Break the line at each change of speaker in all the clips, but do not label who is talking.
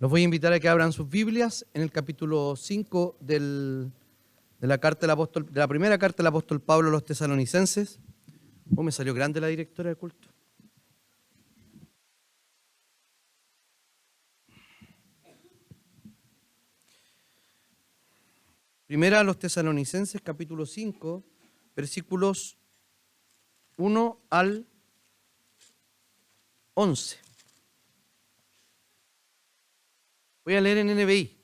Los voy a invitar a que abran sus Biblias en el capítulo 5 de la primera carta del apóstol Pablo a los tesalonicenses. Oh, me salió grande la directora del culto. Primera a los tesalonicenses, capítulo 5, versículos 1 al 11. Voy a leer en NBI.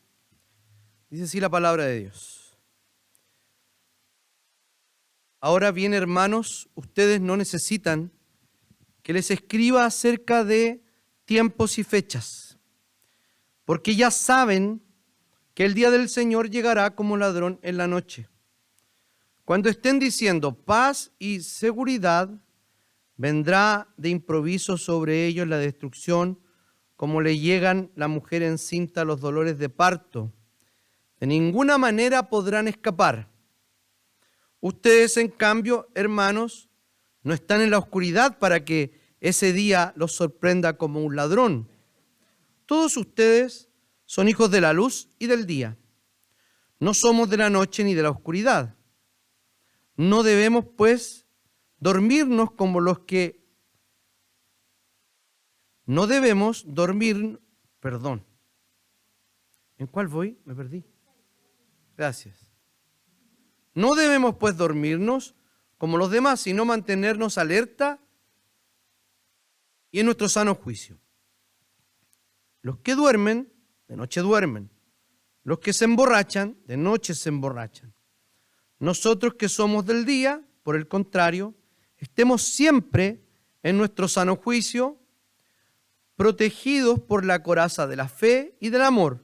Dice así la palabra de Dios. Ahora bien, hermanos, ustedes no necesitan que les escriba acerca de tiempos y fechas, porque ya saben que el día del Señor llegará como ladrón en la noche. Cuando estén diciendo paz y seguridad, vendrá de improviso sobre ellos la destrucción, como le llegan la mujer encinta los dolores de parto. De ninguna manera podrán escapar. Ustedes, en cambio, hermanos, no están en la oscuridad para que ese día los sorprenda como un ladrón. Todos ustedes son hijos de la luz y del día. No somos de la noche ni de la oscuridad. No debemos, pues, dormirnos como los que... No debemos dormir... Perdón. ¿En cuál voy? Me perdí. Gracias. No debemos, pues, dormirnos como los demás, sino mantenernos alerta y en nuestro sano juicio. Los que duermen, de noche duermen. Los que se emborrachan, de noche se emborrachan. Nosotros que somos del día, por el contrario, estemos siempre en nuestro sano juicio, protegidos por la coraza de la fe y del amor,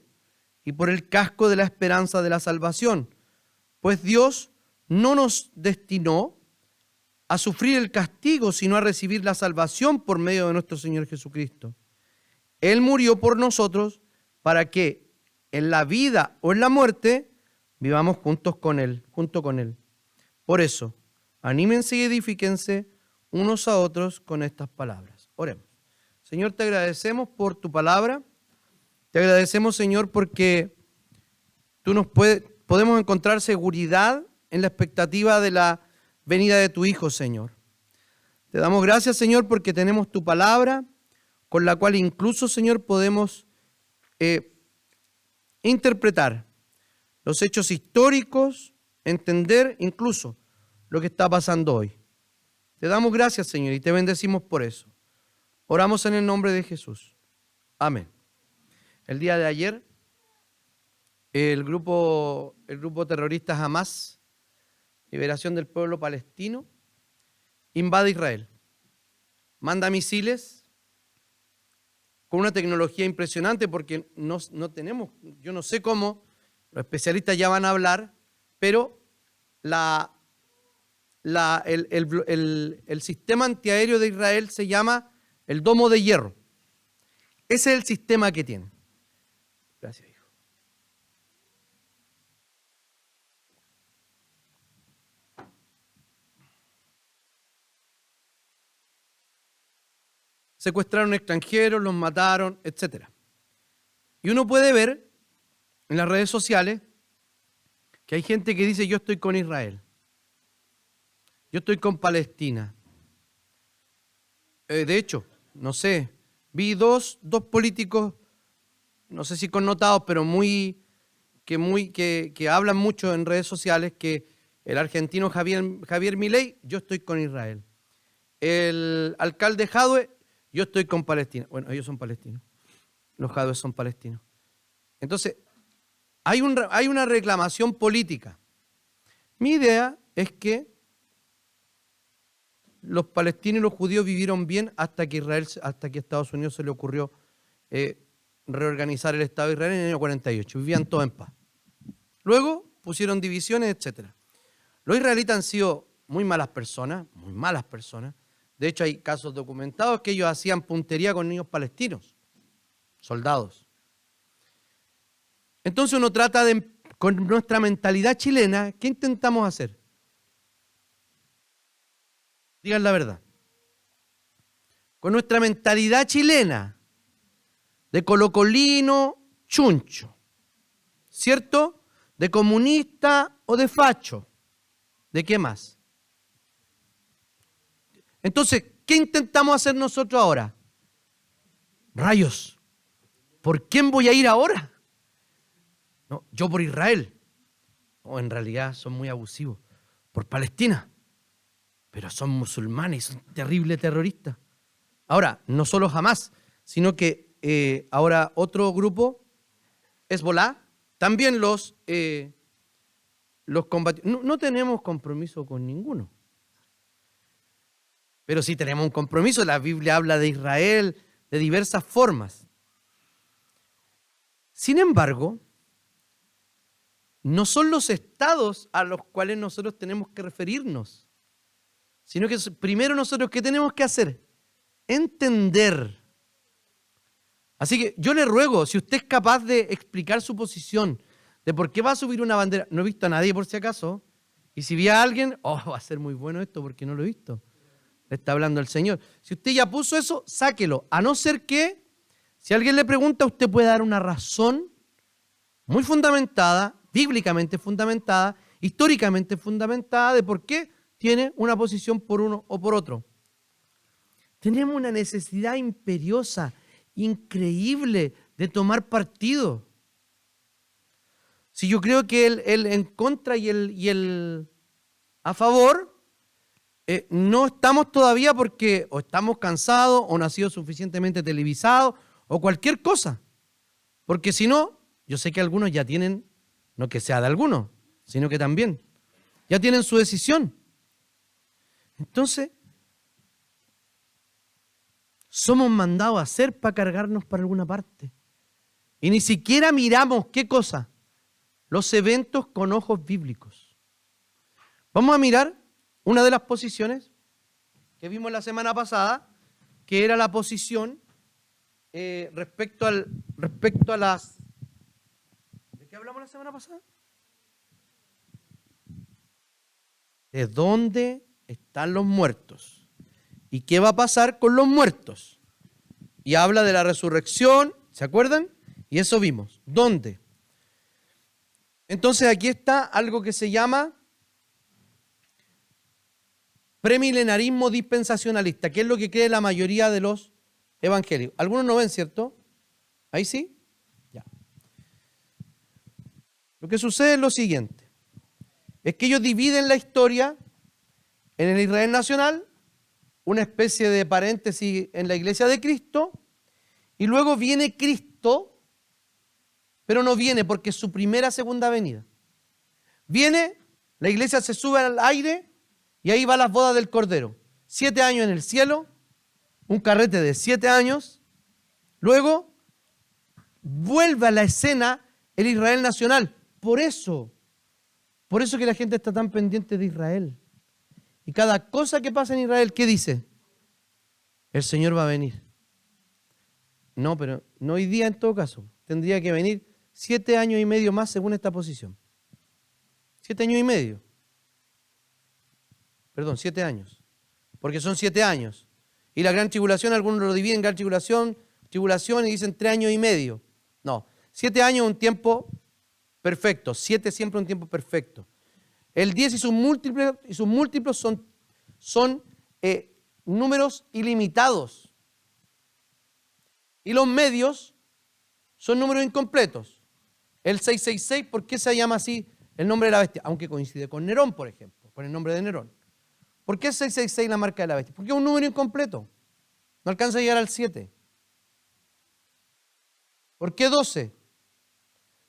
y por el casco de la esperanza de la salvación. Pues Dios no nos destinó a sufrir el castigo, sino a recibir la salvación por medio de nuestro Señor Jesucristo. Él murió por nosotros para que en la vida o en la muerte vivamos junto con Él. Por eso, anímense y edifíquense unos a otros con estas palabras. Oremos. Señor, te agradecemos por tu palabra. Te agradecemos, Señor, porque podemos encontrar seguridad en la expectativa de la venida de tu Hijo, Señor. Te damos gracias, Señor, porque tenemos tu palabra, con la cual incluso, Señor, podemos interpretar los hechos históricos, entender incluso lo que está pasando hoy. Te damos gracias, Señor, y te bendecimos por eso. Oramos en el nombre de Jesús. Amén. El día de ayer, el grupo terrorista Hamas, Liberación del Pueblo Palestino, invade Israel. Manda misiles con una tecnología impresionante porque no tenemos, yo no sé cómo, los especialistas ya van a hablar, pero el sistema antiaéreo de Israel se llama el Domo de Hierro. Ese es el sistema que tiene. Gracias, hijo. Secuestraron extranjeros, los mataron, etc. Y uno puede ver en las redes sociales que hay gente que dice: yo estoy con Israel, yo estoy con Palestina. De hecho, no sé, vi dos políticos, no sé si connotados, pero que hablan mucho en redes sociales, que el argentino Javier Milei: yo estoy con Israel. El alcalde Jadwe: yo estoy con Palestina. Bueno, ellos son palestinos. Los Jadwe son palestinos. Entonces, hay una reclamación política. Mi idea es que los palestinos y los judíos vivieron bien hasta que a Estados Unidos se le ocurrió reorganizar el Estado de Israel en el año 48. Vivían todos en paz. Luego pusieron divisiones, etc. Los israelitas han sido muy malas personas, muy malas personas. De hecho, hay casos documentados que ellos hacían puntería con niños palestinos, soldados. Entonces uno trata con nuestra mentalidad chilena, ¿qué intentamos hacer? Digan la verdad. Con nuestra mentalidad chilena, de colocolino, chuncho, ¿cierto? De comunista o de facho. ¿De qué más? Entonces, ¿qué intentamos hacer nosotros ahora? Rayos, ¿por quién voy a ir ahora? No, yo por Israel. O en realidad son muy abusivos. Por Palestina. Pero son musulmanes, son terribles terroristas. Ahora, no solo Hamás, sino que ahora otro grupo, Hezbolá, también los combatientes. No tenemos compromiso con ninguno. Pero sí tenemos un compromiso. La Biblia habla de Israel de diversas formas. Sin embargo, no son los estados a los cuales nosotros tenemos que referirnos, sino que primero nosotros, ¿qué tenemos que hacer? Entender. Así que yo le ruego, si usted es capaz de explicar su posición, de por qué va a subir una bandera, no he visto a nadie por si acaso, y si vi a alguien, va a ser muy bueno esto porque no lo he visto. Le está hablando el Señor. Si usted ya puso eso, sáquelo, a no ser que, si alguien le pregunta, usted puede dar una razón muy fundamentada, bíblicamente fundamentada, históricamente fundamentada, de por qué tiene una posición por uno o por otro. Tenemos una necesidad imperiosa, increíble, de tomar partido. Si yo creo que el en contra y el a favor, no estamos todavía porque o estamos cansados o no ha sido suficientemente televisado o cualquier cosa. Porque si no, yo sé que algunos ya tienen, no que sea de algunos, sino que también, ya tienen su decisión. Entonces, somos mandados a hacer para cargarnos para alguna parte. Y ni siquiera miramos, ¿qué cosa? Los eventos con ojos bíblicos. Vamos a mirar una de las posiciones que vimos la semana pasada, que era la posición respecto a las... ¿De qué hablamos la semana pasada? ¿De dónde están los muertos? ¿Y qué va a pasar con los muertos? Y habla de la resurrección, ¿se acuerdan? Y eso vimos. ¿Dónde? Entonces aquí está algo que se llama premilenarismo dispensacionalista, que es lo que cree la mayoría de los evangélicos. Algunos no ven, ¿cierto? ¿Ahí sí? Ya. Lo que sucede es lo siguiente. Es que ellos dividen la historia en el Israel nacional, una especie de paréntesis en la iglesia de Cristo, y luego viene Cristo, pero no viene porque es su segunda venida. Viene, la iglesia se sube al aire y ahí va las bodas del Cordero. 7 años en el cielo, un carrete de 7 años, luego vuelve a la escena el Israel nacional. Por eso que la gente está tan pendiente de Israel. Y cada cosa que pasa en Israel, ¿qué dice? El Señor va a venir. No, pero no hoy día en todo caso. Tendría que venir 7 años y medio más según esta posición. 7 años y medio. Perdón, 7 años. Porque son 7 años. Y la gran tribulación, algunos lo dividen en gran tribulación y dicen 3 años y medio. No, 7 años es un tiempo perfecto. 7 siempre un tiempo perfecto. El 10 y sus múltiplos son números ilimitados. Y los medios son números incompletos. El 666, ¿por qué se llama así el nombre de la bestia? Aunque coincide con Nerón, por ejemplo, con el nombre de Nerón. ¿Por qué es 666 la marca de la bestia? Porque es un número incompleto. No alcanza a llegar al 7. ¿Por qué 12?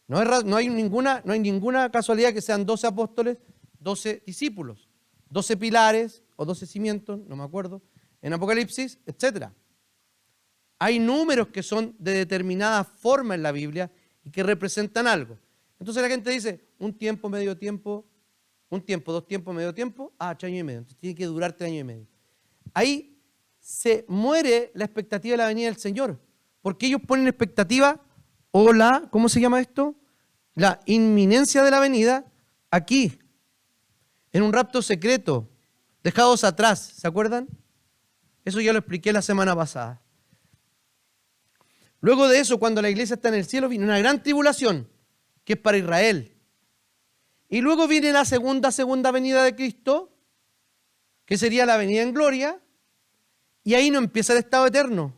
No hay ninguna casualidad que sean 12 apóstoles, 12 discípulos, 12 pilares o 12 cimientos, no me acuerdo, en Apocalipsis, etc. Hay números que son de determinada forma en la Biblia y que representan algo. Entonces la gente dice, un tiempo, medio tiempo, un tiempo, 2 tiempos, medio tiempo, 3 años y medio. Entonces tiene que durar 3 años y medio. Ahí se muere la expectativa de la venida del Señor, porque ellos ponen expectativa o ¿cómo se llama esto? La inminencia de la venida aquí, en un rapto secreto, dejados atrás, ¿se acuerdan? Eso ya lo expliqué la semana pasada. Luego de eso, cuando la iglesia está en el cielo, viene una gran tribulación, que es para Israel. Y luego viene la segunda venida de Cristo, que sería la venida en gloria, y ahí no empieza el estado eterno.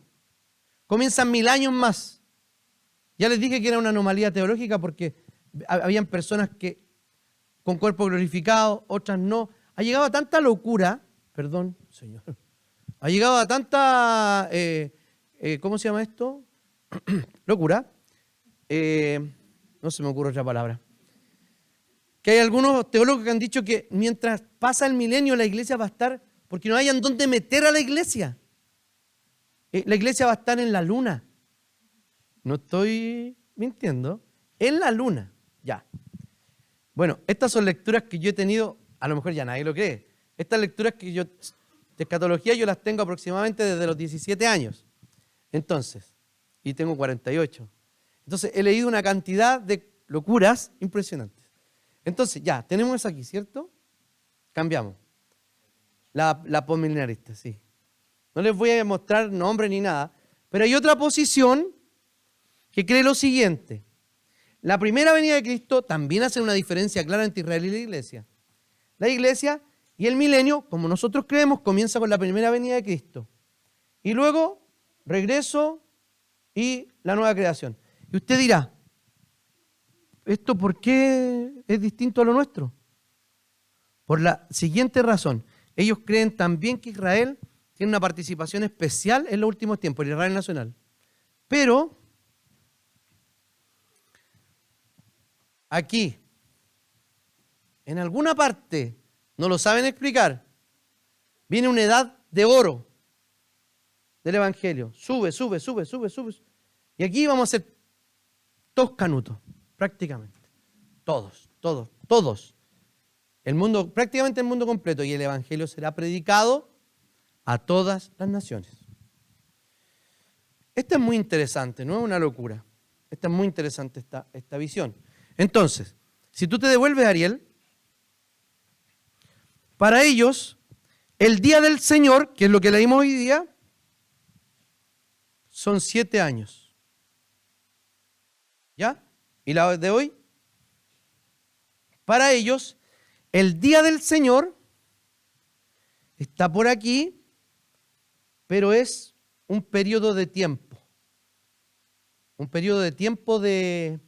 Comienzan 1000 años más. Ya les dije que era una anomalía teológica porque habían personas que con cuerpo glorificado, otras no. Ha llegado a tanta locura, perdón, Señor, ha llegado a tanta, ¿cómo se llama esto? Locura. No se me ocurre otra palabra. Que hay algunos teólogos que han dicho que mientras pasa el milenio la iglesia va a estar, porque no hayan dónde meter a la iglesia. La iglesia va a estar en la luna. No estoy mintiendo. En la luna, ya. Bueno, estas son lecturas que yo he tenido, a lo mejor ya nadie lo cree. Estas lecturas que yo, de escatología, yo las tengo aproximadamente desde los 17 años. Entonces, y tengo 48. Entonces, he leído una cantidad de locuras impresionantes. Entonces, ya, tenemos eso aquí, ¿cierto? Cambiamos. La postmilenarista, sí. No les voy a mostrar nombre ni nada, pero hay otra posición que cree lo siguiente. La primera venida de Cristo también hace una diferencia clara entre Israel y la iglesia. La iglesia y el milenio, como nosotros creemos, comienza con la primera venida de Cristo. Y luego, regreso y la nueva creación. Y usted dirá, ¿esto por qué es distinto a lo nuestro? Por la siguiente razón. Ellos creen también que Israel tiene una participación especial en los últimos tiempos, el Israel nacional. Pero aquí, en alguna parte, no lo saben explicar, viene una edad de oro del Evangelio. Sube. Y aquí vamos a ser todos canutos, prácticamente. Todos. El mundo, prácticamente el mundo completo. Y el Evangelio será predicado a todas las naciones. Esta es muy interesante, no es una locura. Esta es muy interesante esta visión. Entonces, si tú te devuelves, Ariel, para ellos, el día del Señor, que es lo que leímos hoy día, son 7 años. ¿Ya? ¿Y la de hoy? Para ellos, el día del Señor está por aquí, pero es un periodo de tiempo. Un periodo de tiempo de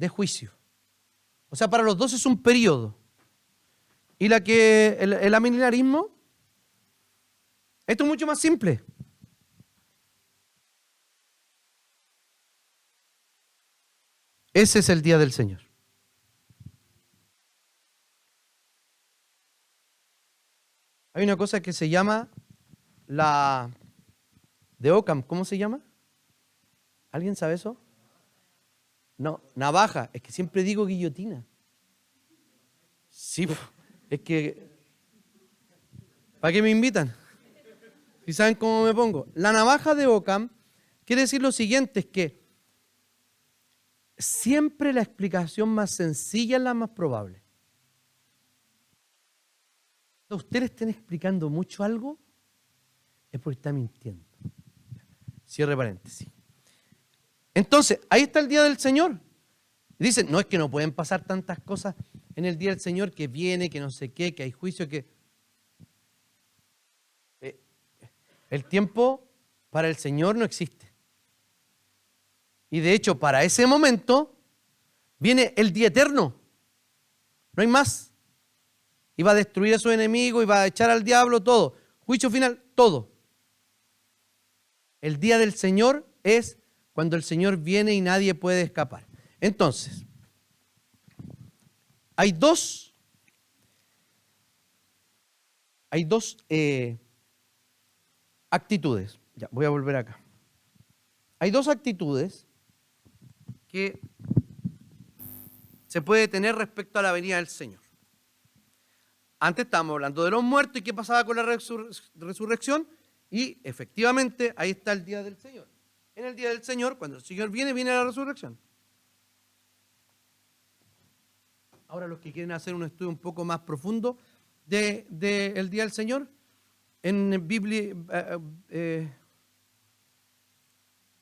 juicio. O sea, para los dos es un periodo. Y el amilenarismo, esto es mucho más simple. Ese es el día del Señor. Hay una cosa que se llama la de Occam, ¿cómo se llama? ¿Alguien sabe eso? No, navaja, es que siempre digo guillotina. Sí, es que ¿para qué me invitan? Si saben cómo me pongo. La navaja de Occam quiere decir lo siguiente, es que siempre la explicación más sencilla es la más probable. Cuando ustedes estén explicando mucho algo, es porque está mintiendo. Cierre paréntesis. Entonces, ahí está el día del Señor. Dicen, no es que no pueden pasar tantas cosas en el día del Señor, que viene, que no sé qué, que hay juicio, que... El tiempo para el Señor no existe. Y de hecho, para ese momento, viene el día eterno. No hay más. Y va a destruir a su enemigo, y va a echar al diablo, todo. Juicio final, todo. El día del Señor es cuando el Señor viene y nadie puede escapar. Entonces, hay dos actitudes. Ya, voy a volver acá. Hay dos actitudes que se puede tener respecto a la venida del Señor. Antes estábamos hablando de los muertos y qué pasaba con la resurrección, y efectivamente ahí está el día del Señor. En el día del Señor, cuando el Señor viene, viene la resurrección. Ahora los que quieren hacer un estudio un poco más profundo del día del Señor, en Biblia,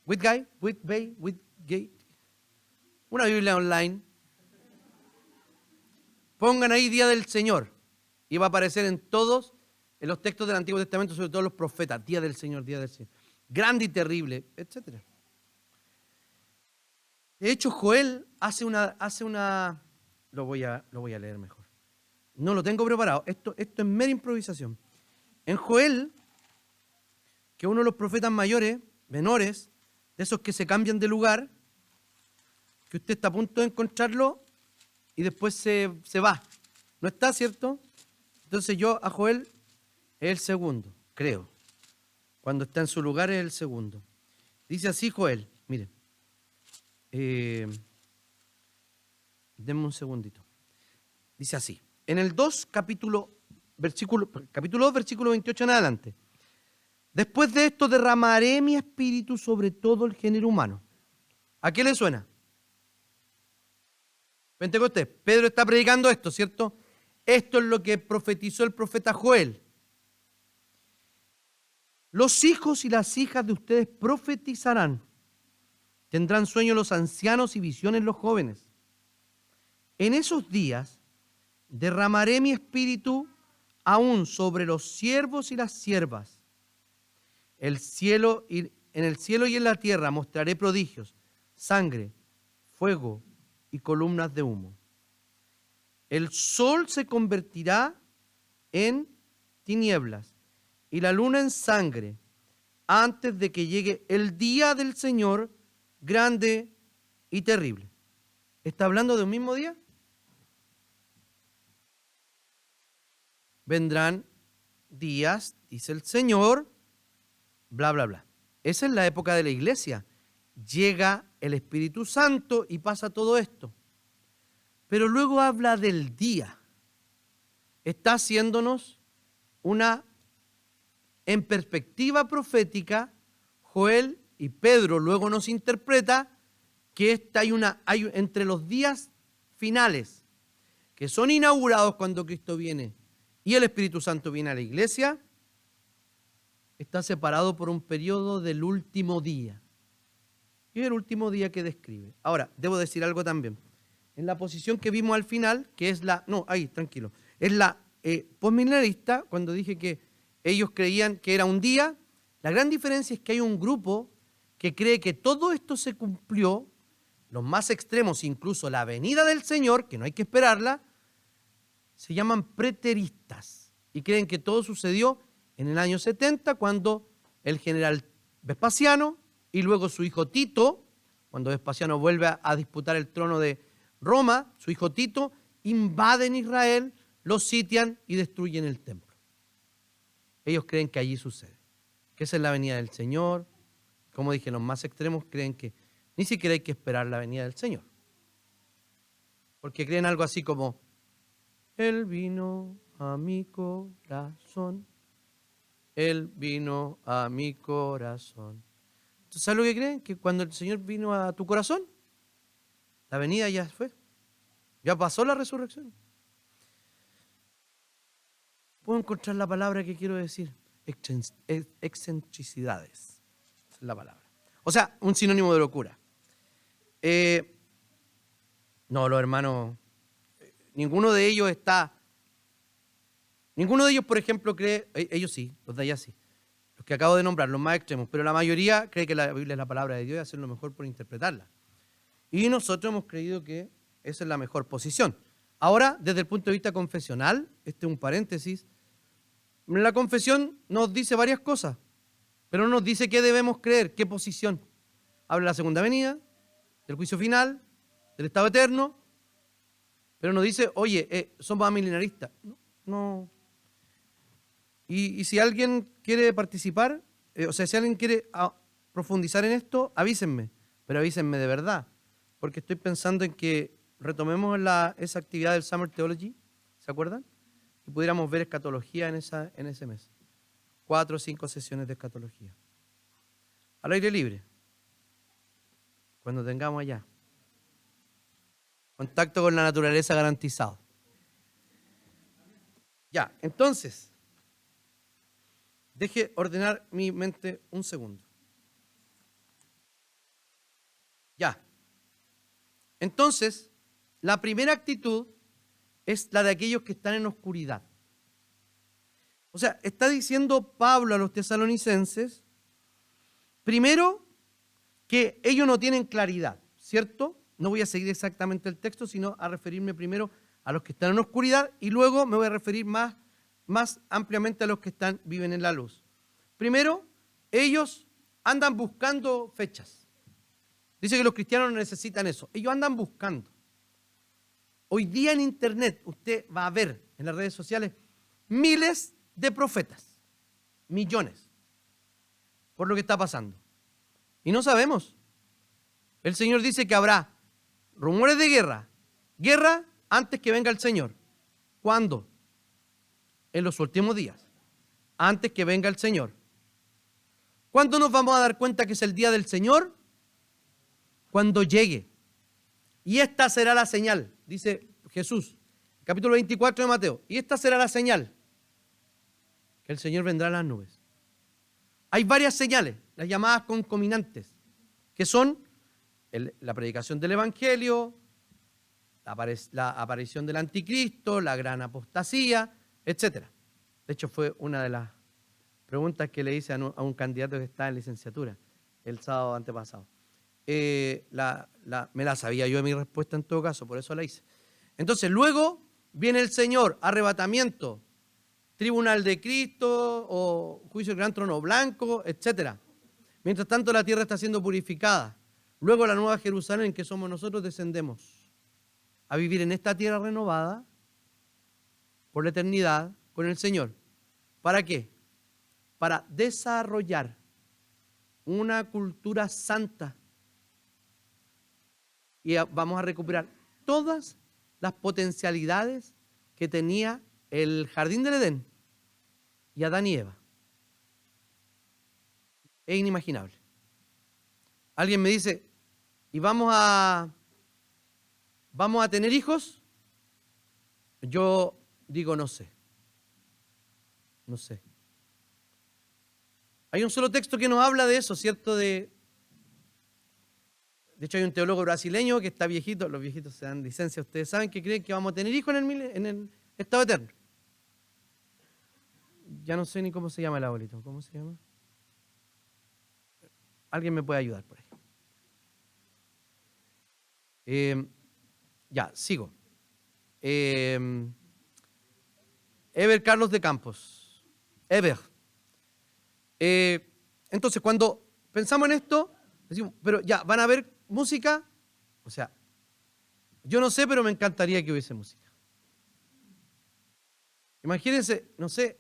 Whitgate. Una Biblia online. Pongan ahí Día del Señor. Y va a aparecer en los textos del Antiguo Testamento, sobre todo los profetas. Día del Señor, Día del Señor. Grande y terrible, etc. De hecho, Joel hace una. Lo voy a leer mejor. No lo tengo preparado. Esto es mera improvisación. En Joel, que uno de los profetas menores, de esos que se cambian de lugar, que usted está a punto de encontrarlo y después se va. ¿No está, cierto? Entonces yo a Joel es el segundo, creo. Cuando está en su lugar es el segundo. Dice así Joel, miren. Denme un segundito. Dice así. En el 2, capítulo 2, versículo 28 en adelante. Después de esto derramaré mi espíritu sobre todo el género humano. ¿A qué le suena? Pentecostés. Pedro está predicando esto, ¿cierto? Esto es lo que profetizó el profeta Joel. Los hijos y las hijas de ustedes profetizarán. Tendrán sueños los ancianos y visiones los jóvenes. En esos días derramaré mi espíritu aún sobre los siervos y las siervas. En el cielo y en la tierra mostraré prodigios, sangre, fuego y columnas de humo. El sol se convertirá en tinieblas y la luna en sangre antes de que llegue el día del Señor grande y terrible. ¿Está hablando de un mismo día? Vendrán días, dice el Señor, bla, bla, bla. Esa es la época de la iglesia. Llega el Espíritu Santo y pasa todo esto. Pero luego habla del día. Está haciéndonos en perspectiva profética, Joel y Pedro luego nos interpreta que hay entre los días finales, que son inaugurados cuando Cristo viene y el Espíritu Santo viene a la iglesia, está separado por un periodo del último día. Y el último día que describe. Ahora, debo decir algo también. En la posición que vimos al final, que es es la postmilenarista, cuando dije que ellos creían que era un día, la gran diferencia es que hay un grupo que cree que todo esto se cumplió, los más extremos, incluso la venida del Señor, que no hay que esperarla, se llaman preteristas y creen que todo sucedió en el año 70, cuando el general Vespasiano y luego su hijo Tito, cuando Vespasiano vuelve a disputar el trono de Roma, su hijo Tito, invaden Israel, los sitian y destruyen el templo. Ellos creen que allí sucede, que esa es la venida del Señor. Como dije, los más extremos creen que ni siquiera hay que esperar la venida del Señor, porque creen algo así como: Él vino a mi corazón, Él vino a mi corazón. ¿Tú sabes lo que creen? Que cuando el Señor vino a tu corazón, la venida ya fue, ya pasó la resurrección. Puedo encontrar la palabra que quiero decir: excentricidades. Esa es la palabra. O sea, un sinónimo de locura. No, los hermanos, ninguno de ellos, por ejemplo, cree, ellos sí, los de allá sí, los que acabo de nombrar, los más extremos, pero la mayoría cree que la Biblia es la palabra de Dios y hacer lo mejor por interpretarla. Y nosotros hemos creído que esa es la mejor posición. Ahora, desde el punto de vista confesional, este es un paréntesis, la confesión nos dice varias cosas, pero no nos dice qué debemos creer, qué posición. Habla de la segunda venida, del juicio final, del estado eterno, pero nos dice: oye, somos amilenaristas. No. Y si alguien quiere participar, si alguien quiere profundizar en esto, avísenme, pero avísenme de verdad, porque estoy pensando en que retomemos esa actividad del Summer Theology, ¿se acuerdan? Y pudiéramos ver escatología en ese mes. 4 o 5 sesiones de escatología. Al aire libre. Cuando tengamos allá. Contacto con la naturaleza garantizado. Ya, entonces, deje ordenar mi mente un segundo. Ya. Entonces, la primera actitud es la de aquellos que están en oscuridad. O sea, está diciendo Pablo a los tesalonicenses, primero, que ellos no tienen claridad, ¿cierto? No voy a seguir exactamente el texto, sino a referirme primero a los que están en oscuridad y luego me voy a referir más ampliamente a los que viven en la luz. Primero, ellos andan buscando fechas. Dice que los cristianos no necesitan eso. Ellos andan buscando. Hoy día en internet usted va a ver en las redes sociales miles de profetas, millones, por lo que está pasando. Y no sabemos. El Señor dice que habrá rumores de guerra antes que venga el Señor. ¿Cuándo? En los últimos días, antes que venga el Señor. ¿Cuándo nos vamos a dar cuenta que es el día del Señor? Cuando llegue. Y esta será la señal, dice Jesús, capítulo 24 de Mateo. Y esta será la señal, que el Señor vendrá en las nubes. Hay varias señales, las llamadas concomitantes, que son la predicación del Evangelio, la aparición del anticristo, la gran apostasía, etc. De hecho, fue una de las preguntas que le hice a un candidato que está en licenciatura el sábado antepasado. Me la sabía yo de mi respuesta en todo caso, por eso la hice. Entonces, luego viene el Señor, arrebatamiento, tribunal de Cristo o juicio del gran trono blanco, etc. Mientras tanto, la tierra está siendo purificada. Luego la nueva Jerusalén, que somos nosotros, descendemos a vivir en esta tierra renovada por la eternidad con el Señor. ¿Para qué? Para desarrollar una cultura santa. Y vamos a recuperar todas las potencialidades que tenía el jardín del Edén y Adán y Eva. Es inimaginable. Alguien me dice, ¿y vamos a tener hijos? Yo digo, no sé. No sé. Hay un solo texto que nos habla de eso, ¿cierto? De hecho, hay un teólogo brasileño que está viejito, los viejitos se dan licencia, ustedes saben, que creen que vamos a tener hijos en el estado eterno. Ya no sé ni cómo se llama el abuelito. ¿Cómo se llama? Alguien me puede ayudar por ahí. Ya, sigo. Eber Carlos de Campos. Eber. Entonces, cuando pensamos en esto, decimos, pero ya, ¿van a haber música? O sea, yo no sé, pero me encantaría que hubiese música. Imagínense, no sé,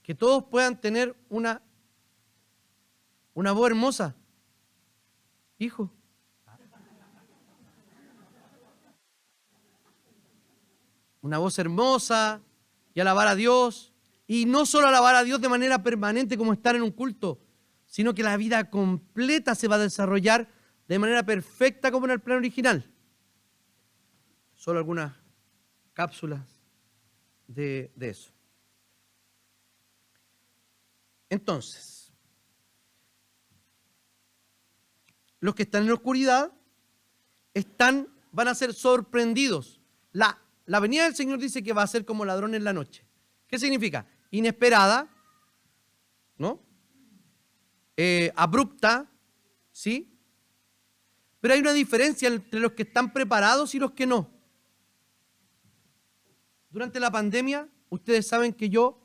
que todos puedan tener una voz hermosa. Hijo. Una voz hermosa y alabar a Dios. Y no solo alabar a Dios de manera permanente como estar en un culto, sino que la vida completa se va a desarrollar de manera perfecta como en el plan original. Solo algunas cápsulas de eso. Entonces, los que están en la oscuridad van a ser sorprendidos. La venida del Señor dice que va a ser como ladrón en la noche. ¿Qué significa? Inesperada, ¿no? Abrupta, ¿sí? Pero hay una diferencia entre los que están preparados y los que no. Durante la pandemia, ustedes saben que yo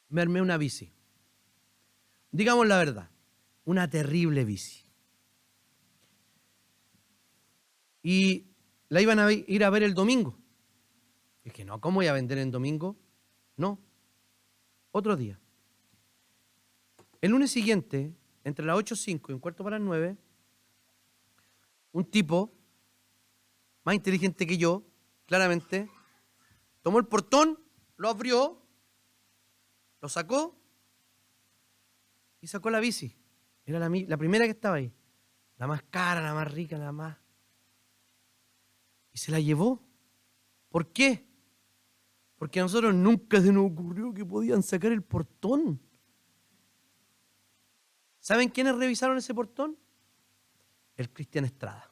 me armé una bici. Digamos la verdad, una terrible bici. Y la iban a ir a ver el domingo. Y dije, no, ¿cómo voy a vender en domingo? No, otro día. El lunes siguiente, entre las 8:05 y 8:45, un tipo más inteligente que yo, claramente, tomó el portón, lo abrió, lo sacó y sacó la bici. Era la primera que estaba ahí. La más cara, la más rica, la más... Y se la llevó. ¿Por qué? Porque a nosotros nunca se nos ocurrió que podían sacar el portón. ¿Saben quiénes revisaron ese portón? El Cristian Estrada.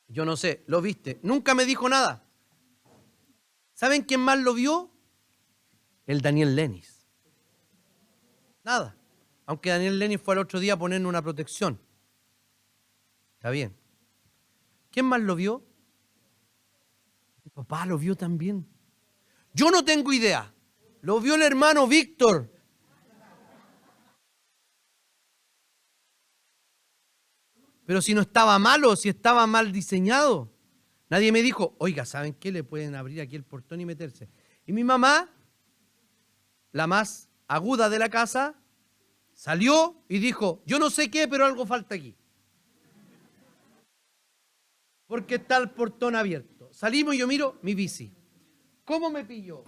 Yo no sé, lo viste. Nunca me dijo nada. ¿Saben quién más lo vio? El Daniel Lenis. Nada. Aunque Daniel Lenis fue al otro día a ponerle una protección. Está bien. ¿Quién más lo vio? Mi papá lo vio también. Yo no tengo idea. Lo vio el hermano Víctor. Pero si no estaba malo, si estaba mal diseñado. Nadie me dijo, oiga, ¿saben qué? Le pueden abrir aquí el portón y meterse. Y mi mamá, la más aguda de la casa, salió y dijo, yo no sé qué, pero algo falta aquí. Porque está el portón abierto. Salimos y yo miro mi bici. ¿Cómo me pilló?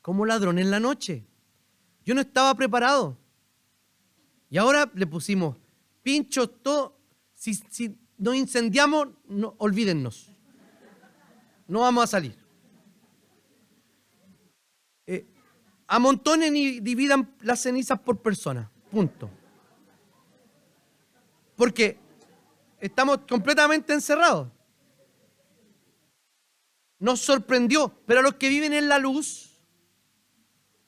Como ladrón en la noche. Yo no estaba preparado. Y ahora le pusimos pinchos, todo. Si nos incendiamos, no, olvídennos. No vamos a salir. Amontonen y dividan las cenizas por persona. Punto. Porque estamos completamente encerrados. Nos sorprendió, pero a los que viven en la luz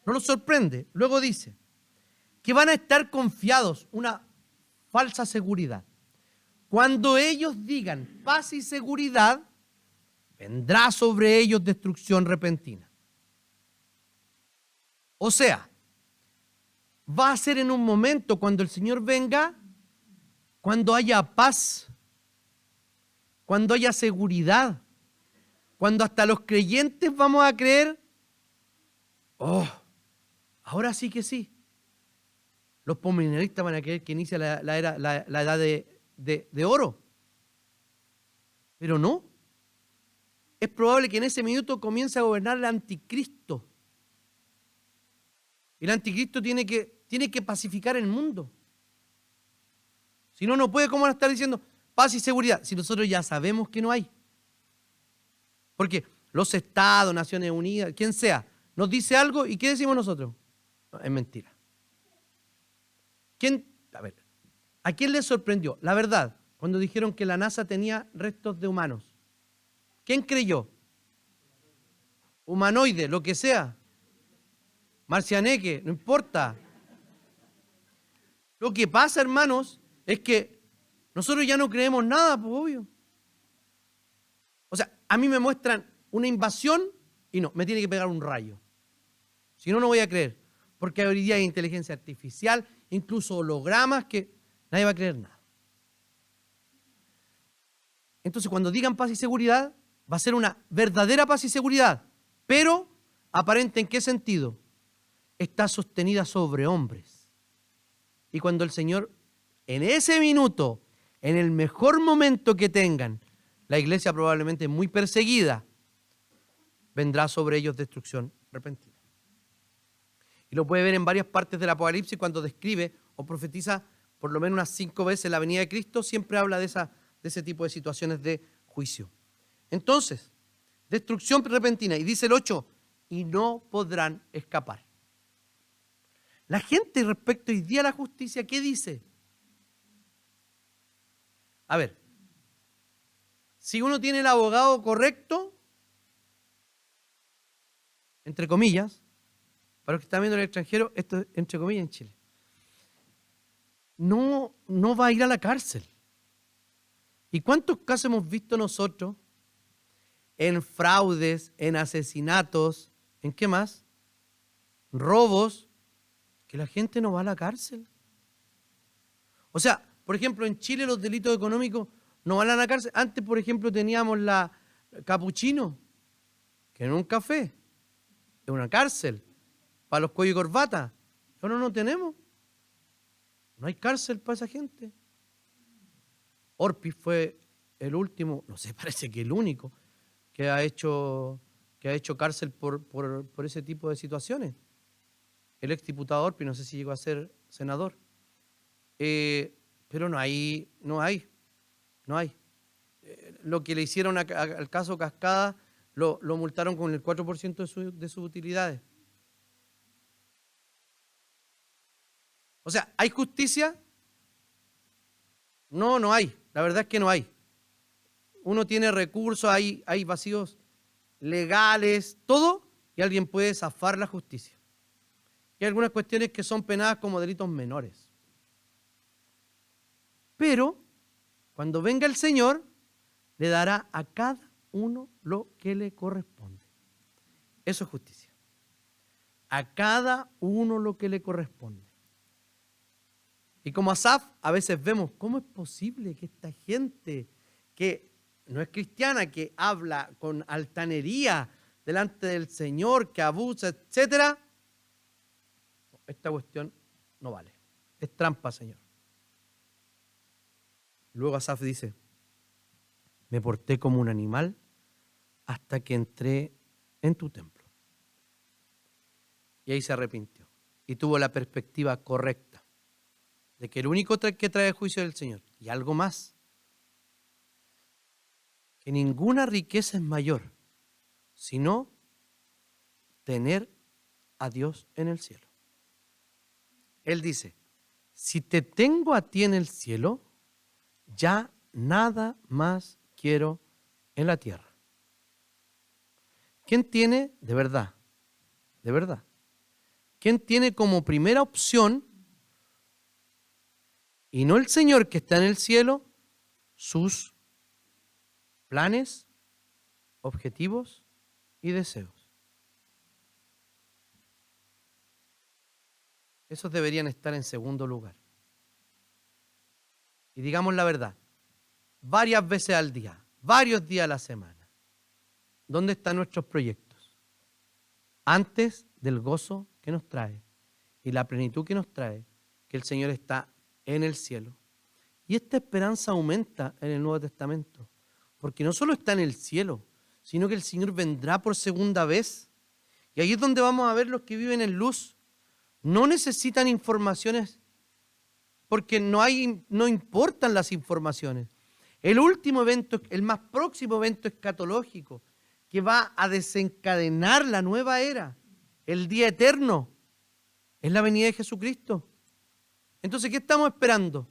no los sorprende. Luego dice que van a estar confiados, una falsa seguridad. Cuando ellos digan paz y seguridad, vendrá sobre ellos destrucción repentina. O sea, va a ser en un momento cuando el Señor venga, cuando haya paz, cuando haya seguridad, cuando hasta los creyentes vamos a creer, oh, ahora sí que sí. Los postmilenaristas van a creer que inicia la edad de oro. Pero no. Es probable que en ese minuto comience a gobernar el anticristo. El anticristo tiene que pacificar el mundo. Si no, no puede, ¿cómo van a estar diciendo paz y seguridad? Si nosotros ya sabemos que no hay. Porque los estados, Naciones Unidas, quien sea, nos dice algo y ¿qué decimos nosotros? No, es mentira. ¿A quién le sorprendió? La verdad, cuando dijeron que la NASA tenía restos de humanos. ¿Quién creyó? Humanoide, lo que sea. Marcianeque, no importa. Lo que pasa, hermanos, es que nosotros ya no creemos nada, pues obvio. O sea, a mí me muestran una invasión y no, me tiene que pegar un rayo. Si no, no voy a creer. Porque hoy día hay inteligencia artificial, incluso hologramas, que nadie va a creer nada. Entonces, cuando digan paz y seguridad, va a ser una verdadera paz y seguridad. Pero, ¿aparente en qué sentido? Está sostenida sobre hombres. Y cuando el Señor, en ese minuto, en el mejor momento que tengan, la iglesia probablemente muy perseguida, vendrá sobre ellos destrucción repentina. Y lo puede ver en varias partes del Apocalipsis cuando describe o profetiza por lo menos unas 5 veces la venida de Cristo, siempre habla de ese tipo de situaciones de juicio. Entonces, destrucción repentina. Y dice el 8, y no podrán escapar. La gente respecto hoy día a la justicia, ¿qué dice? A ver, si uno tiene el abogado correcto, entre comillas, para los que están viendo en el extranjero, esto es entre comillas en Chile, no va a ir a la cárcel. ¿Y cuántos casos hemos visto nosotros en fraudes, en asesinatos, en qué más? Robos, que la gente no va a la cárcel. O sea, por ejemplo, en Chile los delitos económicos no van a la cárcel. Antes, por ejemplo, teníamos la capuchino, que era un café, es una cárcel, para los cuellos y corbata. Ahora no tenemos. No hay cárcel para esa gente. Orpiz fue el último, no sé, parece que el único, que ha hecho cárcel por ese tipo de situaciones. El exdiputado Orpiz, no sé si llegó a ser senador. Pero no hay. Lo que le hicieron al caso Cascada, lo multaron con el 4% de sus utilidades. O sea, ¿hay justicia? No, no hay. La verdad es que no hay. Uno tiene recursos, hay vacíos legales, todo, y alguien puede zafar la justicia. Y hay algunas cuestiones que son penadas como delitos menores. Pero cuando venga el Señor, le dará a cada uno lo que le corresponde. Eso es justicia. A cada uno lo que le corresponde. Y como Asaf, a veces vemos, ¿cómo es posible que esta gente que no es cristiana, que habla con altanería delante del Señor, que abusa, etcétera? Esta cuestión no vale. Es trampa, Señor. Luego Asaf dice, me porté como un animal hasta que entré en tu templo. Y ahí se arrepintió. Y tuvo la perspectiva correcta de que el único que trae juicio es el Señor. Y algo más, que ninguna riqueza es mayor, sino tener a Dios en el cielo. Él dice, si te tengo a ti en el cielo, ya nada más quiero en la tierra. ¿Quién tiene, de verdad, quién tiene como primera opción, y no el Señor que está en el cielo, sus planes, objetivos y deseos? Esos deberían estar en segundo lugar. Y digamos la verdad, varias veces al día, varios días a la semana, ¿dónde están nuestros proyectos? Antes del gozo que nos trae y la plenitud que nos trae, que el Señor está en el cielo. Y esta esperanza aumenta en el Nuevo Testamento, porque no solo está en el cielo, sino que el Señor vendrá por segunda vez. Y ahí es donde vamos a ver los que viven en luz. No necesitan informaciones, porque no importan las informaciones. El último evento, el más próximo evento escatológico, que va a desencadenar la nueva era, el día eterno, es la venida de Jesucristo. Entonces, ¿qué estamos esperando?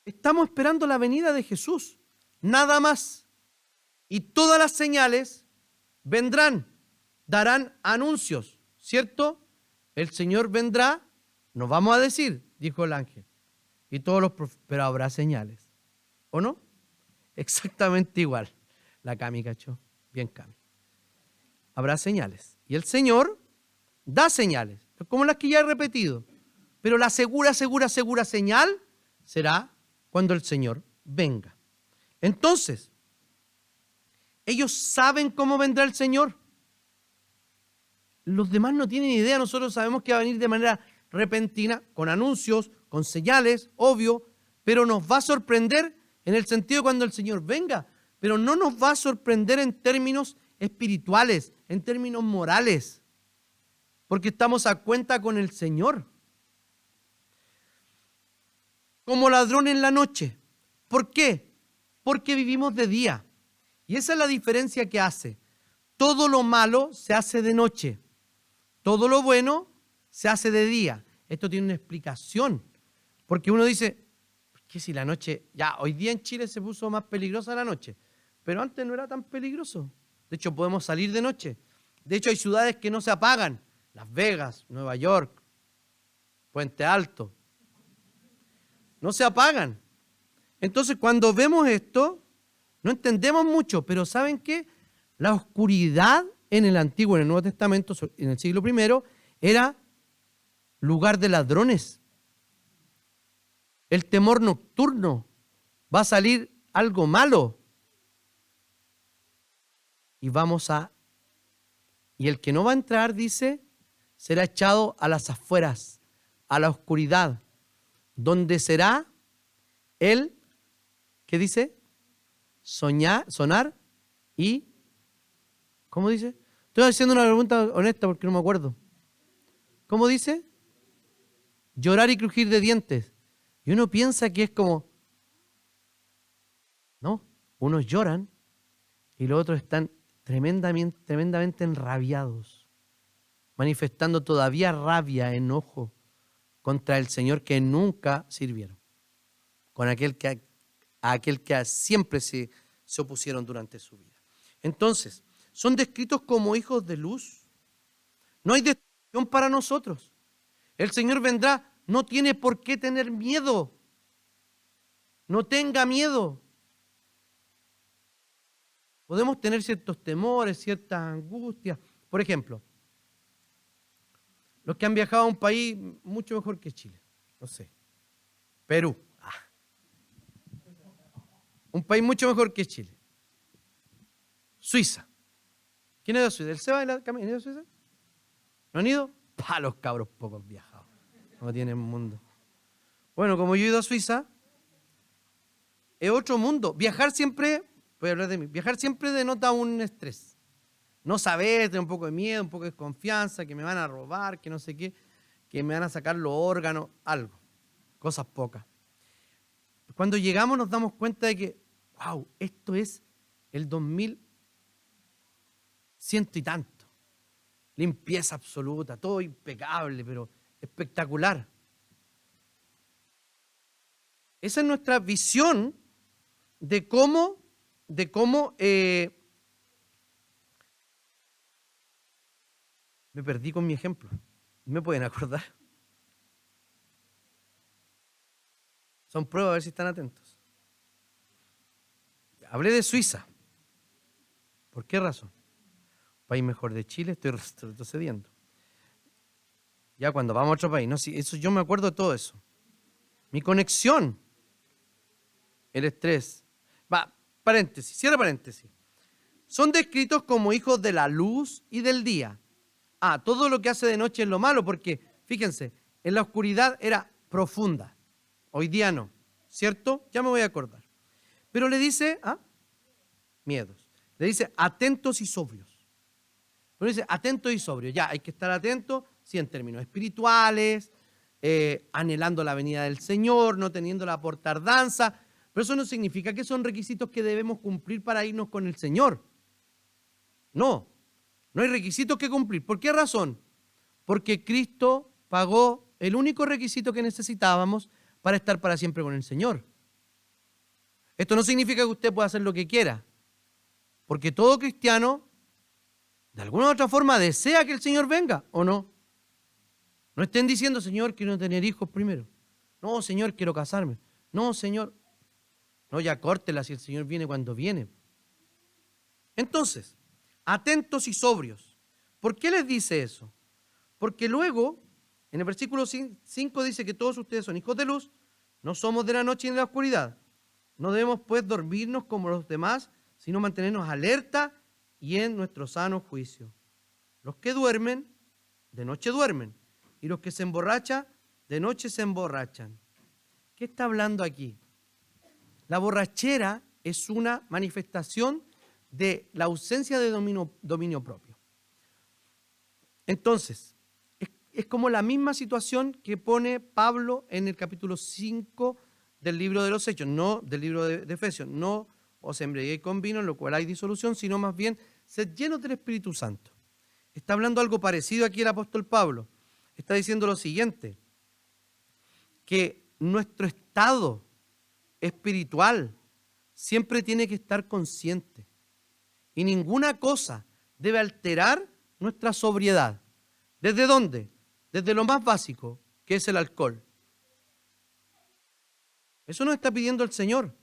Estamos esperando la venida de Jesús, nada más. Y todas las señales vendrán, darán anuncios, ¿cierto? El Señor vendrá, nos vamos a decir, dijo el ángel, y todos los profetas, pero habrá señales, ¿o no? Exactamente igual. La Cami cachó, bien Cami. Habrá señales. Y el Señor da señales, como las que ya he repetido. Pero la segura señal será cuando el Señor venga. Entonces, ellos saben cómo vendrá el Señor. Los demás no tienen idea. Nosotros sabemos que va a venir de manera repentina, con anuncios, con señales, obvio, pero nos va a sorprender en el sentido de cuando el Señor venga. Pero no nos va a sorprender en términos espirituales, en términos morales, porque estamos a cuenta con el Señor. Como ladrón en la noche. ¿Por qué? Porque vivimos de día. Y esa es la diferencia que hace. Todo lo malo se hace de noche. Todo lo bueno se hace de día. Esto tiene una explicación. Porque uno dice, ¿por qué si la noche, ya hoy día en Chile se puso más peligrosa la noche? Pero antes no era tan peligroso. De hecho, podemos salir de noche. De hecho, hay ciudades que no se apagan. Las Vegas, Nueva York, Puente Alto. No se apagan. Entonces, cuando vemos esto, no entendemos mucho, pero ¿saben qué? La oscuridad en el Antiguo y en el Nuevo Testamento, en el siglo I, era lugar de ladrones. El temor nocturno. Va a salir algo malo. Y el que no va a entrar, dice, será echado a las afueras, a la oscuridad, donde será él, ¿qué dice? Sonar y, ¿cómo dice? Estoy haciendo una pregunta honesta porque no me acuerdo. ¿Cómo dice? Llorar y crujir de dientes. Y uno piensa que es como, no, unos lloran y los otros están tremendamente enrabiados, manifestando todavía rabia, enojo, contra el Señor que nunca sirvieron, con aquel que siempre se opusieron durante su vida. Entonces, son descritos como hijos de luz. No hay destrucción para nosotros. El Señor vendrá, no tiene por qué tener miedo. No tenga miedo. Podemos tener ciertos temores, ciertas angustias. Por ejemplo, los que han viajado a un país mucho mejor que Chile, no sé, Perú. Un país mucho mejor que Chile. Suiza. ¿Quién ha ido a Suiza? ¿El Seba de la Camila? ¿Han ido a Suiza? ¿No han ido? Los cabros pocos viajados. No tienen mundo. Bueno, como yo he ido a Suiza, es otro mundo. Viajar siempre, voy a hablar de mí, viajar siempre denota un estrés. No saber, tener un poco de miedo, un poco de desconfianza, que me van a robar, que no sé qué, que me van a sacar los órganos, algo. Cosas pocas. Cuando llegamos nos damos cuenta de que, wow, esto es el 2100 y tanto. Limpieza absoluta, todo impecable, pero espectacular. Esa es nuestra visión de cómo me perdí con mi ejemplo. ¿Me pueden acordar? Son pruebas, a ver si están atentos. Hablé de Suiza. ¿Por qué razón? País mejor de Chile, estoy retrocediendo. Ya cuando vamos a otro país, no, sí, eso, yo me acuerdo de todo eso. Mi conexión, el estrés. Paréntesis, cierra paréntesis. Son descritos como hijos de la luz y del día. Todo lo que hace de noche es lo malo, porque, fíjense, en la oscuridad era profunda. Hoy día no, ¿cierto? Ya me voy a acordar. Pero le dice, miedos. Le dice, atentos y sobrios. Pero dice, atentos y sobrios. Ya, hay que estar atentos, sí, en términos espirituales, anhelando la venida del Señor, no teniéndola por tardanza. Pero eso no significa que son requisitos que debemos cumplir para irnos con el Señor. No, no hay requisitos que cumplir. ¿Por qué razón? Porque Cristo pagó el único requisito que necesitábamos para estar para siempre con el Señor. Esto no significa que usted pueda hacer lo que quiera, porque todo cristiano, de alguna u otra forma, desea que el Señor venga, ¿o no? No estén diciendo, Señor, quiero tener hijos primero. No, Señor, quiero casarme. No, Señor. No, ya córtela si el Señor viene cuando viene. Entonces, atentos y sobrios. ¿Por qué les dice eso? Porque luego, en el versículo 5 dice que todos ustedes son hijos de luz, no somos de la noche ni de la oscuridad. No debemos pues dormirnos como los demás, sino mantenernos alerta y en nuestro sano juicio. Los que duermen, de noche duermen, y los que se emborrachan, de noche se emborrachan. ¿Qué está hablando aquí? La borrachera es una manifestación de la ausencia de dominio propio. Entonces, es como la misma situación que pone Pablo en el capítulo 5 del libro de los Hechos, no del libro de Efesios. No os embriaguéis con vino, en lo cual hay disolución, sino más bien sed llenos del Espíritu Santo. Está hablando algo parecido aquí el apóstol Pablo. Está diciendo lo siguiente, que nuestro estado espiritual siempre tiene que estar consciente y ninguna cosa debe alterar nuestra sobriedad. ¿Desde dónde? Desde lo más básico, que es el alcohol. Eso nos está pidiendo el Señor.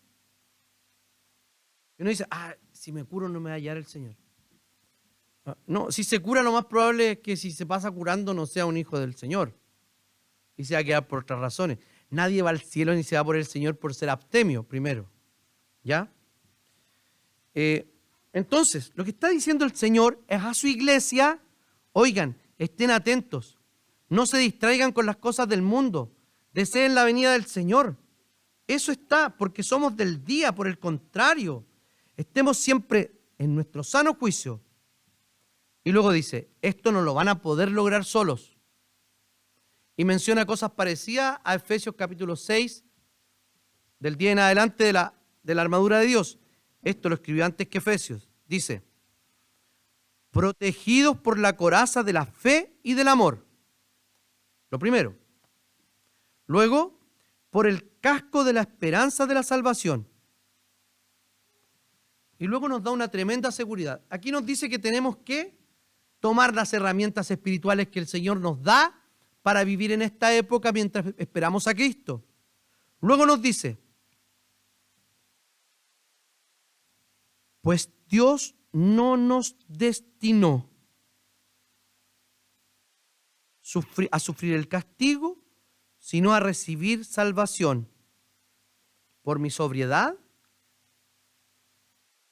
Y uno dice, si me curo no me va a hallar el Señor. No, si se cura lo más probable es que si se pasa curando no sea un hijo del Señor y se va a quedar por otras razones. Nadie va al cielo ni se va por el Señor por ser abstemio, primero. ¿Ya? Entonces, lo que está diciendo el Señor es a su iglesia, oigan, estén atentos, no se distraigan con las cosas del mundo, deseen la venida del Señor. Eso está, porque somos del día, por el contrario, estemos siempre en nuestro sano juicio. Y luego dice, esto no lo van a poder lograr solos. Y menciona cosas parecidas a Efesios capítulo 6, del 10 en adelante de la armadura de Dios. Esto lo escribió antes que Efesios. Dice, protegidos por la coraza de la fe y del amor. Lo primero, Luego, por el casco de la esperanza de la salvación. Y luego nos da una tremenda seguridad. Aquí nos dice que tenemos que tomar las herramientas espirituales que el Señor nos da para vivir en esta época mientras esperamos a Cristo. Luego nos dice, pues Dios no nos destinó a sufrir el castigo, sino a recibir salvación por mi sobriedad,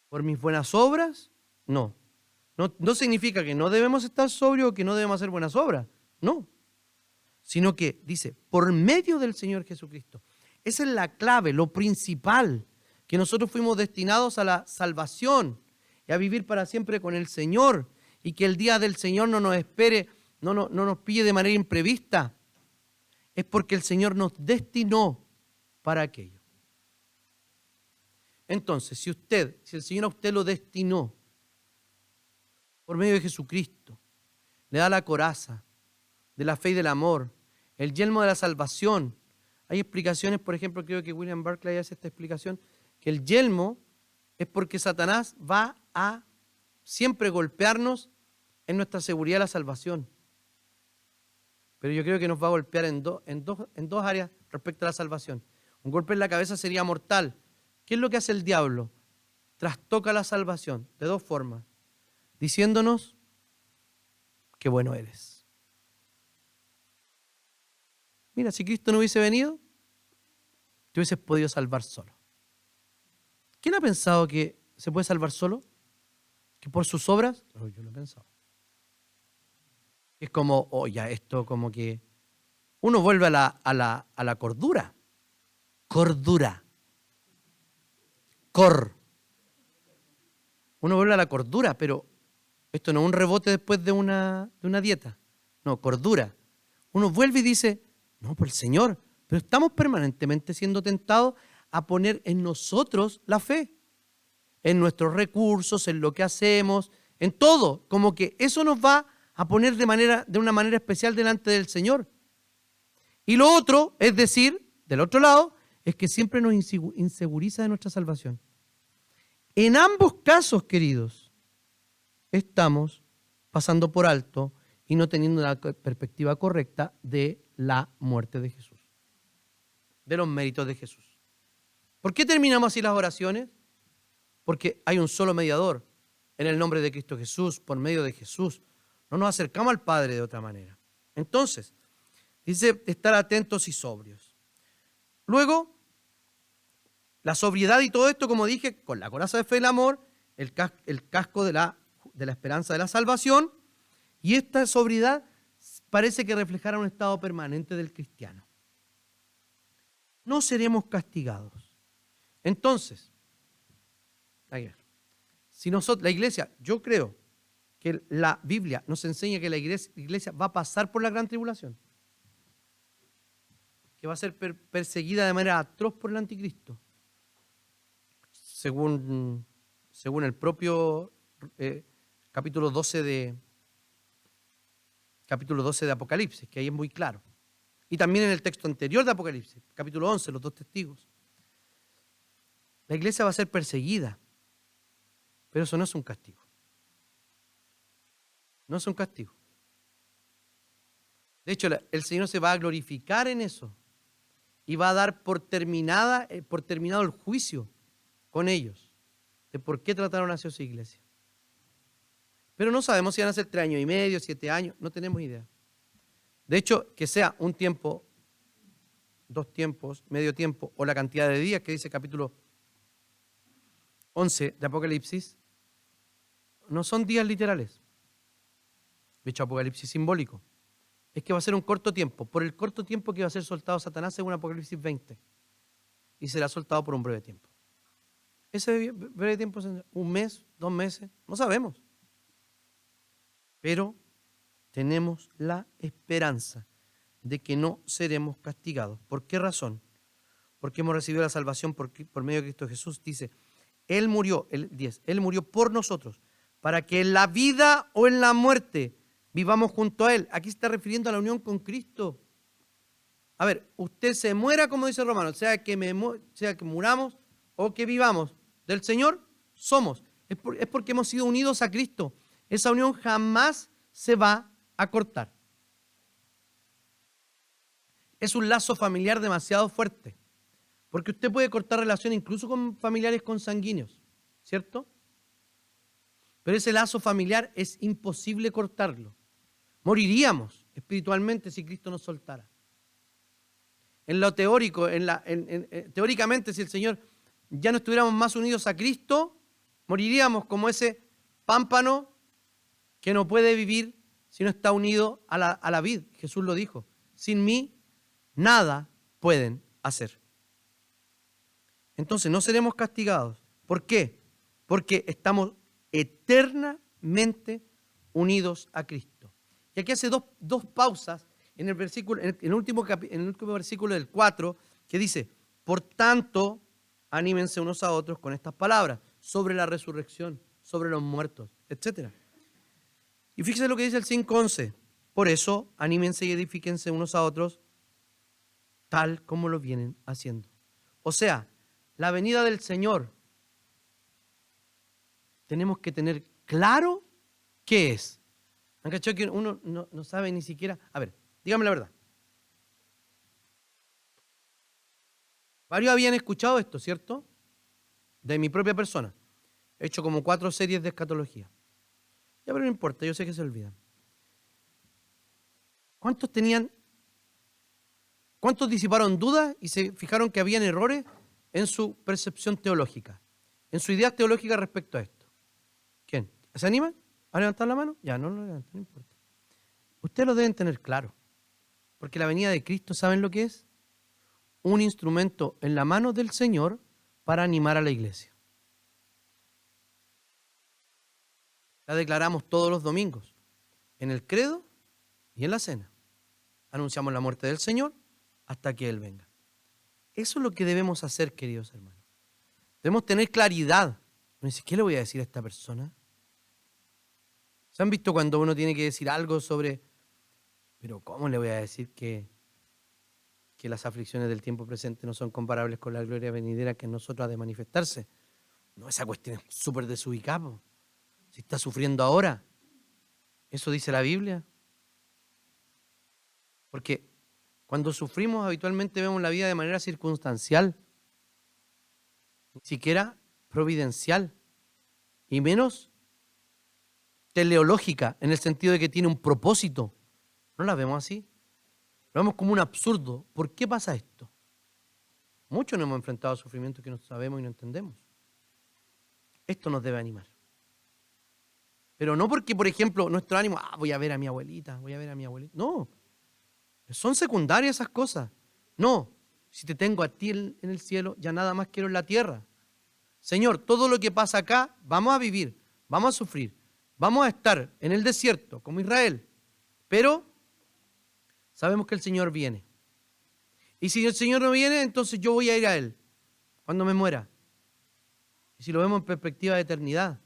por mis buenas obras. No significa que no debemos estar sobrios o que no debemos hacer buenas obras, no, sino que dice, por medio del Señor Jesucristo. Esa es la clave, lo principal, que nosotros fuimos destinados a la salvación y a vivir para siempre con el Señor, y que el día del Señor no nos espere, no nos pille de manera imprevista. Es porque el Señor nos destinó para aquello. Entonces, si el Señor a usted lo destinó por medio de Jesucristo, le da la coraza de la fe y del amor, el yelmo de la salvación. Hay explicaciones, por ejemplo, creo que William Barclay hace esta explicación, que el yelmo es porque Satanás va a siempre golpearnos en nuestra seguridad de la salvación. Pero yo creo que nos va a golpear en dos áreas respecto a la salvación. Un golpe en la cabeza sería mortal. ¿Qué es lo que hace el diablo? Trastoca la salvación de dos formas. Diciéndonos, qué bueno eres. Mira, si Cristo no hubiese venido, te hubieses podido salvar solo. ¿Quién ha pensado que se puede salvar solo? ¿Que por sus obras? No, yo lo he pensado. Es como, esto como que uno vuelve a la cordura. Cordura. Uno vuelve a la cordura, pero esto no es un rebote después de una dieta. No, cordura. Uno vuelve y dice, no, por el Señor. Pero estamos permanentemente siendo tentados a poner en nosotros la fe. En nuestros recursos, en lo que hacemos, en todo. Como que eso nos va a poner de una manera especial delante del Señor. Y lo otro, es decir, del otro lado, es que siempre nos inseguriza de nuestra salvación. En ambos casos, queridos, estamos pasando por alto y no teniendo la perspectiva correcta de la muerte de Jesús, de los méritos de Jesús. ¿Por qué terminamos así las oraciones? Porque hay un solo mediador, en el nombre de Cristo Jesús, por medio de Jesús. No nos acercamos al Padre de otra manera. Entonces, dice estar atentos y sobrios. Luego, la sobriedad y todo esto, como dije, con la coraza de fe y el amor, el casco de la esperanza de la salvación, y esta sobriedad parece que reflejará un estado permanente del cristiano. No seremos castigados. Entonces, si nosotros, la iglesia, yo creo que la Biblia nos enseña que la iglesia va a pasar por la gran tribulación, que va a ser perseguida de manera atroz por el anticristo, según el propio capítulo 12 de Apocalipsis, que ahí es muy claro. Y también en el texto anterior de Apocalipsis, capítulo 11, los dos testigos. La iglesia va a ser perseguida, pero eso no es un castigo. No es un castigo. De hecho, el Señor se va a glorificar en eso y va a dar por terminado el juicio con ellos de por qué trataron así a su iglesia. Pero no sabemos si van a ser 3 años y medio, 7 años, no tenemos idea. De hecho, que sea un tiempo, 2 tiempos, medio tiempo, o la cantidad de días que dice capítulo 11 de Apocalipsis, no son días literales. De hecho, Apocalipsis simbólico. Es que va a ser un corto tiempo, por el corto tiempo que va a ser soltado Satanás según Apocalipsis 20. Y será soltado por un breve tiempo. Ese breve tiempo es 1 mes, 2 meses, no sabemos. Pero tenemos la esperanza de que no seremos castigados. ¿Por qué razón? Porque hemos recibido la salvación por medio de Cristo Jesús. Dice, Él murió, el 10, Él murió por nosotros, para que en la vida o en la muerte vivamos junto a Él. Aquí se está refiriendo a la unión con Cristo. A ver, usted se muera, como dice Romano, sea que muramos o que vivamos del Señor, somos. Es porque hemos sido unidos a Cristo. Esa unión jamás se va a cortar. Es un lazo familiar demasiado fuerte, porque usted puede cortar relación incluso con familiares consanguíneos, ¿cierto? Pero ese lazo familiar es imposible cortarlo. Moriríamos espiritualmente si Cristo nos soltara. En lo teórico, teóricamente, si el Señor ya no estuviéramos más unidos a Cristo, moriríamos como ese pámpano que no puede vivir si no está unido a la vid. Jesús lo dijo: sin mí nada pueden hacer. Entonces no seremos castigados. ¿Por qué? Porque estamos eternamente unidos a Cristo. Y aquí hace dos pausas en el versículo, en el último versículo del 4, que dice: por tanto, anímense unos a otros con estas palabras sobre la resurrección, sobre los muertos, etc. Y fíjese lo que dice el 5:11. Por eso, anímense y edifíquense unos a otros tal como lo vienen haciendo. O sea, la venida del Señor tenemos que tener claro qué es. ¿Han cachado que uno no sabe ni siquiera? A ver, dígame la verdad. Varios habían escuchado esto, ¿cierto? De mi propia persona. He hecho como 4 series de escatología. Ya, pero no importa, yo sé que se olvidan. ¿Cuántos disiparon dudas y se fijaron que habían errores en su percepción teológica, en su idea teológica respecto a esto? ¿Quién? ¿Se animan a levantar la mano? Ya, no lo levantan, no importa. Ustedes lo deben tener claro, porque la venida de Cristo, ¿saben lo que es? Un instrumento en la mano del Señor para animar a la iglesia. La declaramos todos los domingos, en el credo y en la cena. Anunciamos la muerte del Señor hasta que Él venga. Eso es lo que debemos hacer, queridos hermanos. Debemos tener claridad. Uno dice: ¿qué le voy a decir a esta persona? ¿Se han visto cuando uno tiene que decir algo sobre, pero cómo le voy a decir que las aflicciones del tiempo presente no son comparables con la gloria venidera que en nosotros ha de manifestarse? No, esa cuestión es súper desubicada. Si está sufriendo ahora, eso dice la Biblia. Porque cuando sufrimos habitualmente vemos la vida de manera circunstancial, ni siquiera providencial, y menos teleológica, en el sentido de que tiene un propósito. No la vemos así. Lo vemos como un absurdo. ¿Por qué pasa esto? Muchos nos hemos enfrentado a sufrimientos que no sabemos y no entendemos. Esto nos debe animar. Pero no porque, por ejemplo, nuestro ánimo, voy a ver a mi abuelita, voy a ver a mi abuelita. No, son secundarias esas cosas. No, si te tengo a ti en el cielo, ya nada más quiero en la tierra. Señor, todo lo que pasa acá, vamos a vivir, vamos a sufrir, vamos a estar en el desierto, como Israel. Pero sabemos que el Señor viene. Y si el Señor no viene, entonces yo voy a ir a Él cuando me muera. Y si lo vemos en perspectiva de eternidad,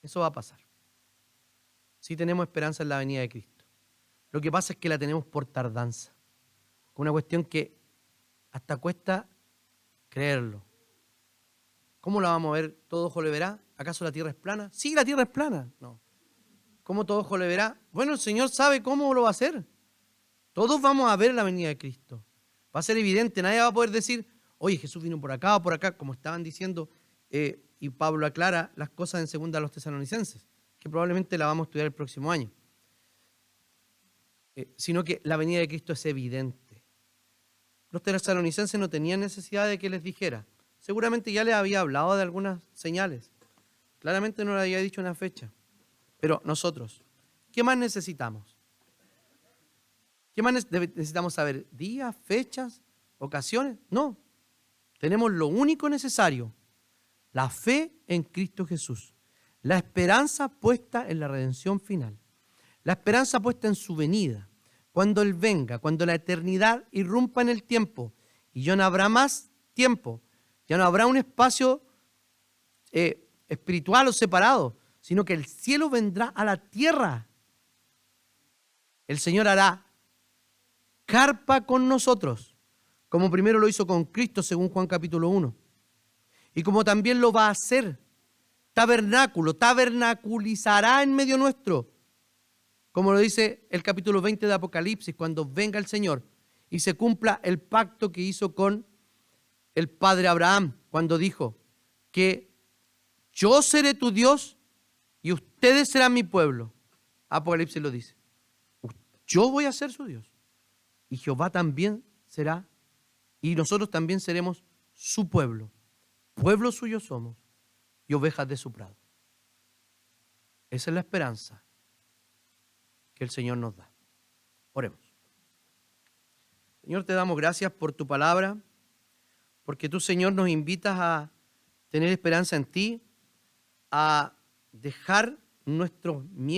eso va a pasar. Sí tenemos esperanza en la venida de Cristo. Lo que pasa es que la tenemos por tardanza. Una cuestión que hasta cuesta creerlo. ¿Cómo la vamos a ver? ¿Todo ojo le verá? ¿Acaso la tierra es plana? Sí, la tierra es plana. No. ¿Cómo todo ojo le verá? Bueno, el Señor sabe cómo lo va a hacer. Todos vamos a ver la venida de Cristo. Va a ser evidente. Nadie va a poder decir: oye, Jesús vino por acá o por acá, como estaban diciendo, y Pablo aclara las cosas en 2 a los Tesalonicenses, que probablemente la vamos a estudiar el próximo año. Sino que la venida de Cristo es evidente. Los tesalonicenses no tenían necesidad de que les dijera. Seguramente ya les había hablado de algunas señales. Claramente no le había dicho una fecha. Pero nosotros, ¿qué más necesitamos? ¿Qué más necesitamos saber? ¿Días, fechas, ocasiones? No. Tenemos lo único necesario: la fe en Cristo Jesús. La esperanza puesta en la redención final. La esperanza puesta en su venida. Cuando Él venga, cuando la eternidad irrumpa en el tiempo y ya no habrá más tiempo, ya no habrá un espacio espiritual o separado, sino que el cielo vendrá a la tierra. El Señor hará carpa con nosotros, como primero lo hizo con Cristo según Juan capítulo 1. Y como también lo va a hacer, tabernáculo, tabernaculizará en medio nuestro, como lo dice el capítulo 20 de Apocalipsis, cuando venga el Señor y se cumpla el pacto que hizo con el padre Abraham, cuando dijo que yo seré tu Dios y ustedes serán mi pueblo. Apocalipsis lo dice. Yo voy a ser su Dios y Jehová también será, y nosotros también seremos su pueblo. Pueblo suyo somos y ovejas de su prado. Esa es la esperanza que el Señor nos da. Oremos. Señor, te damos gracias por tu palabra, porque tú, Señor, nos invitas a tener esperanza en ti, a dejar nuestros miedos